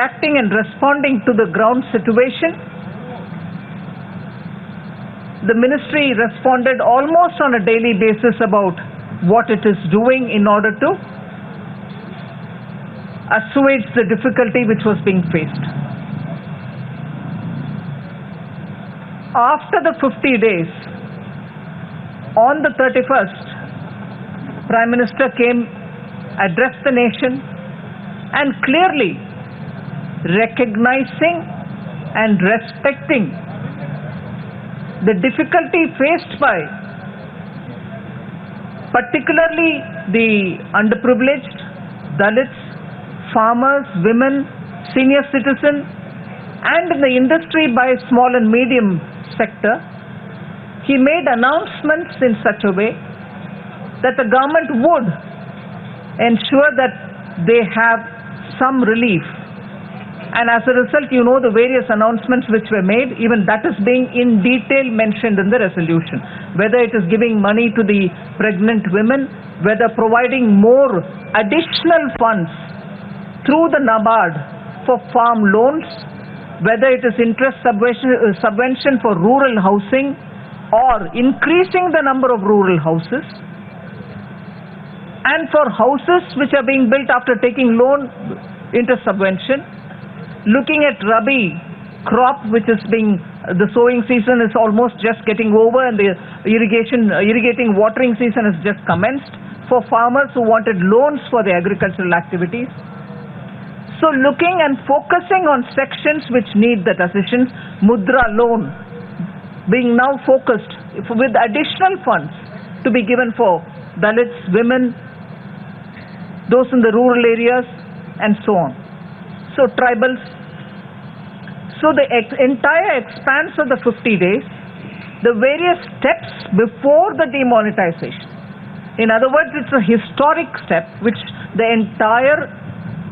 acting and responding to the ground situation. The ministry responded almost on a daily basis about what it is doing in order to assuage the difficulty which was being faced. After the 50 days, on the 31st, Prime Minister came, addressed the nation, and clearly recognizing and respecting the difficulty faced by particularly the underprivileged, Dalits, farmers, women, senior citizens, and in the industry by small and medium sector. He made announcements in such a way that the government would ensure that they have some relief. And as a result, you know the various announcements which were made, even that is being in detail mentioned in the resolution. Whether it is giving money to the pregnant women, whether providing more additional funds through the NABARD for farm loans, whether it is interest subvention for rural housing or increasing the number of rural houses, and for houses which are being built after taking loan, interest subvention. Looking at Rabi crop, which is being, the sowing season is almost just getting over and the irrigating watering season has just commenced for farmers who wanted loans for their agricultural activities. So looking and focusing on sections which need that assistance, Mudra loan being now focused with additional funds to be given for Dalits, women, those in the rural areas, and so on. So tribals. So the entire expanse of the 50 days, the various steps before the demonetization. In other words, it's a historic step which the entire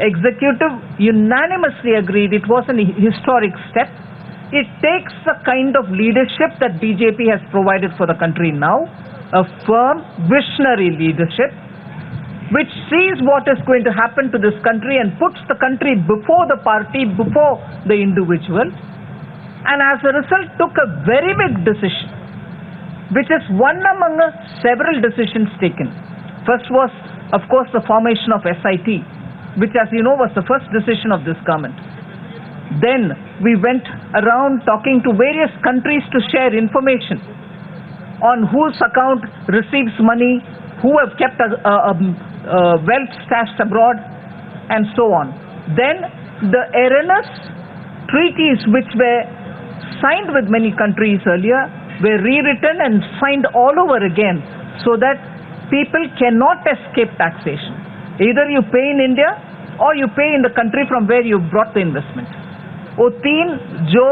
executive unanimously agreed it was a historic step. It takes the kind of leadership that BJP has provided for the country now, a firm, visionary leadership, which sees what is going to happen to this country and puts the country before the party, before the individual, and as a result took a very big decision, which is one among several decisions taken. First was, of course, the formation of SIT, which, as you know, was the first decision of this government. Then we went around talking to various countries to share information on whose account receives money, who have kept wealth stashed abroad, and so on. Then the erroneous treaties which were signed with many countries earlier were rewritten and signed all over again so that people cannot escape taxation. Either you pay in India or you pay in the country from where you brought the investment. वो तीन जो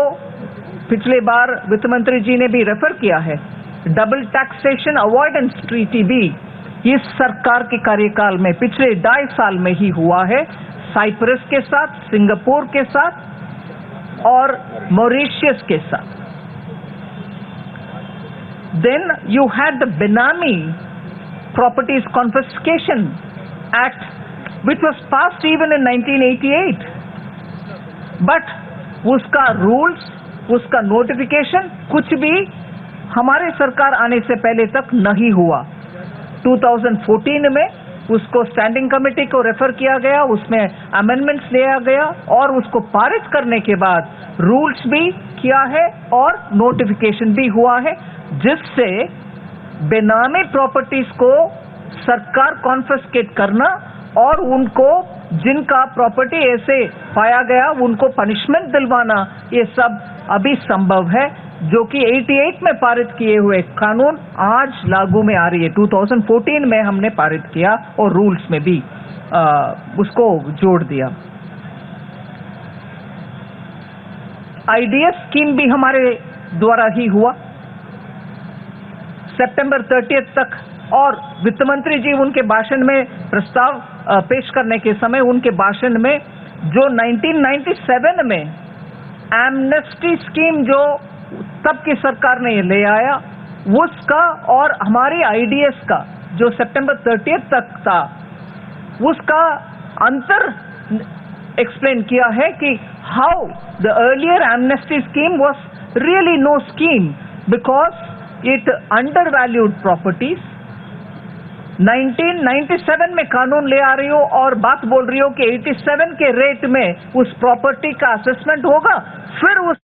पिछले बार वित्त मंत्री जी ने भी refer किया है, डबल टैक्सेशन अवॉइडेंस ट्रीटी भी इस सरकार के कार्यकाल में पिछले 2.5 साल में ही हुआ है, साइप्रस के साथ, सिंगापुर के साथ और मॉरिशस के साथ. Then you had the Benami Properties Confiscation Act, which was passed even in 1988. But उसका रूल्स, उसका नोटिफिकेशन कुछ भी हमारे सरकार आने से पहले तक नहीं हुआ. 2014 में उसको स्टैंडिंग कमेटी को रेफर किया गया, उसमें अमेंडमेंट्स लिया गया और उसको पारित करने के बाद रूल्स भी किया है और नोटिफिकेशन भी हुआ है, जिससे बेनामी प्रॉपर्टीज को सरकार कॉन्फिस्केट करना और उनको जिनका प्रॉपर्टी ऐसे पाया गया उनको पनिशमेंट दिलवाना, ये सब अभी संभव है, जो कि 88 में पारित किए हुए कानून आज लागू में आ रही है. 2014 में हमने पारित किया और रूल्स में भी उसको जोड़ दिया. आईडीएस स्कीम भी हमारे द्वारा ही हुआ सितंबर 30 तक, और वित्त मंत्री जी उनके भाषण में प्रस्ताव पेश करने के समय उनके भाषण में जो 1997 में एमनेस्टी स्कीम जो तब की सरकार ने ले आया उसका और हमारी आईडीएस का जो सितंबर 30 तक था उसका अंतर एक्सप्लेन किया है कि how the earlier amnesty scheme was really no scheme because it undervalued properties. 1997 में कानून ले आ रही हो और बात बोल रही हो कि 87 के रेट में उस प्रॉपर्टी का असेसमेंट होगा, फिर उस